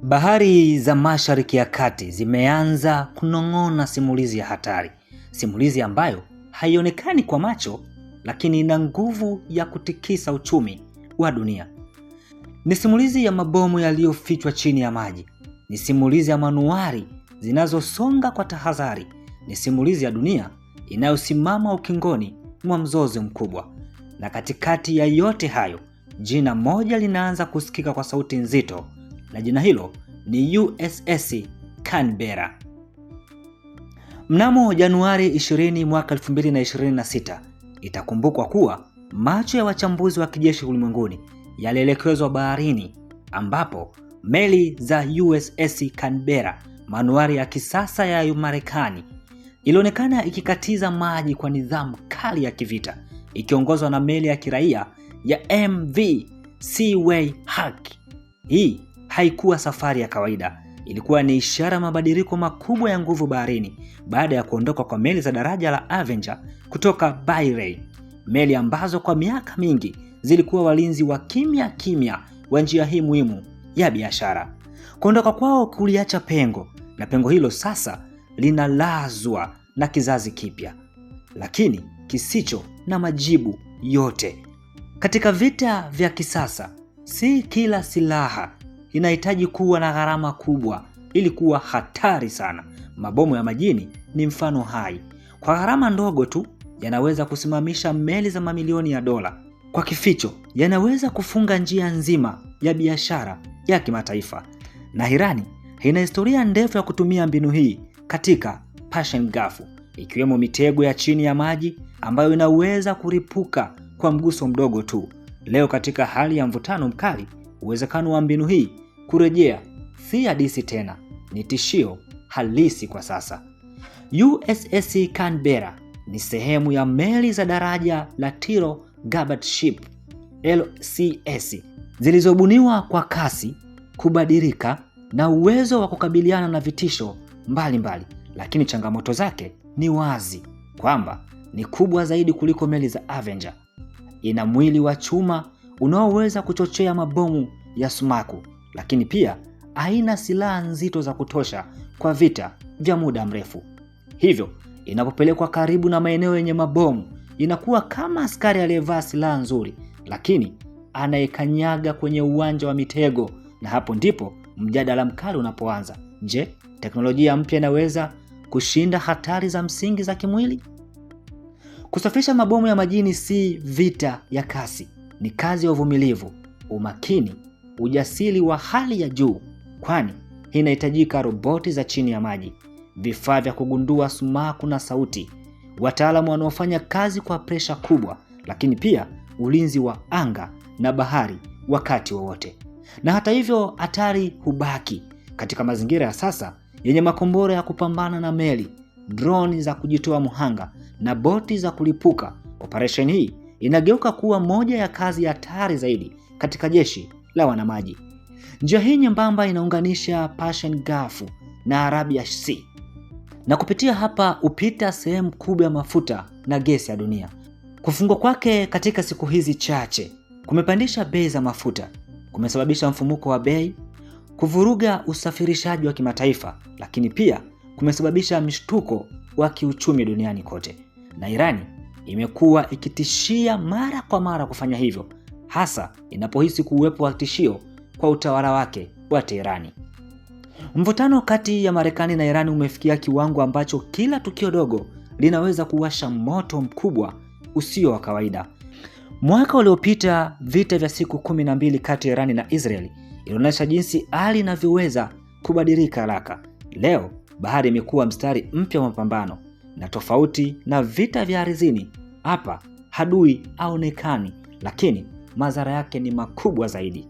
Bahari za Mashariki ya Kati zimeanza kunong'ona simulizi ya hatari, simulizi ambayo haionekani kwa macho lakini ina nguvu ya kutikisa uchumi wa dunia. Ni simulizi ya mabomu yaliyofichwa chini ya maji, ni simulizi ya manuari zinazosonga kwa tahadhari, ni simulizi ya dunia inayosimama ukingoni mwa mzozo mkubwa. Na katikati ya yote hayo, jina moja linaanza kusikika kwa sauti nzito, na jina hilo ni USS Canberra. Mnamo Januari 20 mwaka 2026, itakumbukwa kuwa macho ya wachambuzi wa kijeshi ulimwenguni yalielekezwa baharini, ambapo meli za USS Canberra, manuari ya kisasa ya Marekani, ilionekana ikikatiza maji kwa nidhamu kali ya kivita, ikiongozwa na meli ya kiraia ya MV Seaway Hawk. Hii haikuwa safari ya kawaida, ilikuwa ni ishara mabadiliko makubwa ya nguvu baharini baada ya kuondoka kwa meli za daraja la Avenger kutoka Bahrain, meli ambazo kwa miaka mingi zilikuwa walinzi wa kimya kimya wa njia hii muhimu ya biashara. Kuondoka kwao kuliacha pengo, na pengo hilo sasa linalazwa na kizazi kipya, lakini kisicho na majibu yote. Katika vita vya kisasa, si kila silaha inahitaji kuwa na gharama kubwa ili kuwa hatari sana. Mabomu ya majini ni mfano hai. Kwa gharama ndogo tu yanaweza kusimamisha meli za mamilioni ya dola. Kwa kificho yanaweza kufunga njia nzima ya biashara ya kimataifa. Na Irani ina historia ndefu ya kutumia mbinu hii katika Persian Gulf, ikiwemo mitego ya chini ya maji ambayo inaweza kuripuka kwa mguso mdogo tu. Leo katika hali ya mvutano mkali, uwezekano wa mbinu hii kurejea si hadithi tena, ni tishio halisi kwa sasa. USS Canberra ni sehemu ya meli za daraja la Tiro Gabbard Ship LCS zilizobuniwa kwa kasi, kubadilika na uwezo wa kukabiliana na vitisho mbalimbali. Lakini changamoto zake ni wazi kwamba ni kubwa zaidi kuliko meli za Avenger. Ina mwili wa chuma unaoweza kuchochea mabomu ya sumaku, lakini pia haina silaha nzito za kutosha kwa vita vya muda mrefu. Hivyo inapopelekwa karibu na maeneo yenye mabomu, inakuwa kama askari aliyevaa silaha nzuri lakini anayekanyaga kwenye uwanja wa mitego. Na hapo ndipo mjadala mkali unapoanza. Je, teknolojia mpya inaweza kushinda hatari za msingi za kimwili? Kusafisha mabomu ya majini si vita ya kasi, ni kazi ya uvumilivu, umakini, ujasiri wa hali ya juu, kwani inahitajika roboti za chini ya maji, vifaa vya kugundua sumaku na sauti, wataalamu wanaofanya kazi kwa presha kubwa, lakini pia ulinzi wa anga na bahari wakati wowote. Na hata hivyo, hatari hubaki. Katika mazingira ya sasa yenye makombora ya kupambana na meli, droni za kujitoa muhanga na boti za kulipuka, operation hii inageuka kuwa moja ya kazi ya hatari zaidi katika jeshi la wanamaji. Njia hii nyembamba inaunganisha Persian Gulf na Arabia Sea, na kupitia hapa upita sehemu kubwa ya mafuta na gesi ya dunia. Kufungwa kwake katika siku hizi chache kumepandisha bei za mafuta, kumesababisha mfumuko wa bei, kuvuruga usafirishaji wa kimataifa, lakini pia kumesababisha mshtuko wa kiuchumi duniani kote. Na Irani imekuwa ikitishia mara kwa mara kufanya hivyo, hasa inapohisi kuwepo wa tishio kwa utawala wake wa Teherani. Mvutano kati ya Marekani na Irani umefikia kiwango ambacho kila tukio dogo linaweza kuwasha moto mkubwa usio wa kawaida. Mwaka uliopita vita vya siku 12 kati ya Irani na Israeli ilionyesha jinsi hali inavyoweza kubadilika haraka. Leo bahari imekuwa mstari mpya wa mapambano, na tofauti na vita vya ardhini, hapa adui haonekani, lakini madhara yake ni makubwa zaidi.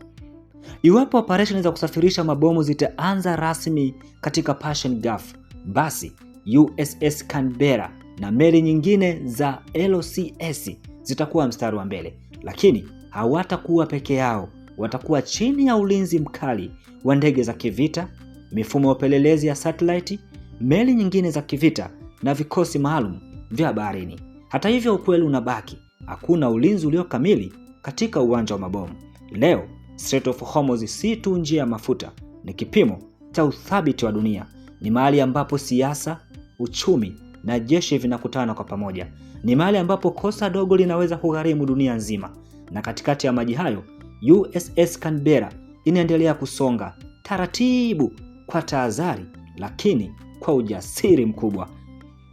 Iwapo operation za kusafirisha mabomu zitaanza rasmi katika Persian Gulf, basi USS Canberra na meli nyingine za LCS zitakuwa mstari wa mbele. Lakini hawatakuwa peke yao, watakuwa chini ya ulinzi mkali wa ndege za kivita, mifumo ya upelelezi ya satellite, meli nyingine za kivita na vikosi maalum vya baharini. Hata hivyo, ukweli unabaki, hakuna ulinzi ulio kamili katika uwanja wa mabomu. Leo Strait of Hormuz si tu njia ya mafuta, ni kipimo cha uthabiti wa dunia. Ni mahali ambapo siasa, uchumi na jeshi vinakutana kwa pamoja. Ni mahali ambapo kosa dogo linaweza kugharimu dunia nzima. Na katikati ya maji hayo, USS Canberra inaendelea kusonga taratibu, kwa tahadhari lakini kwa ujasiri mkubwa,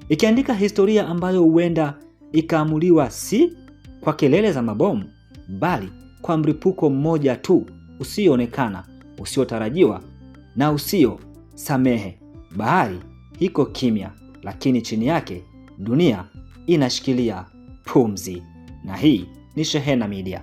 ikiandika historia ambayo huenda ikaamuliwa si kwa kelele za mabomu, bali kwa mlipuko mmoja tu usioonekana, usiotarajiwa na usiosamehe. Bahari iko kimya, lakini chini yake dunia inashikilia pumzi. Na hii ni Shehena Media.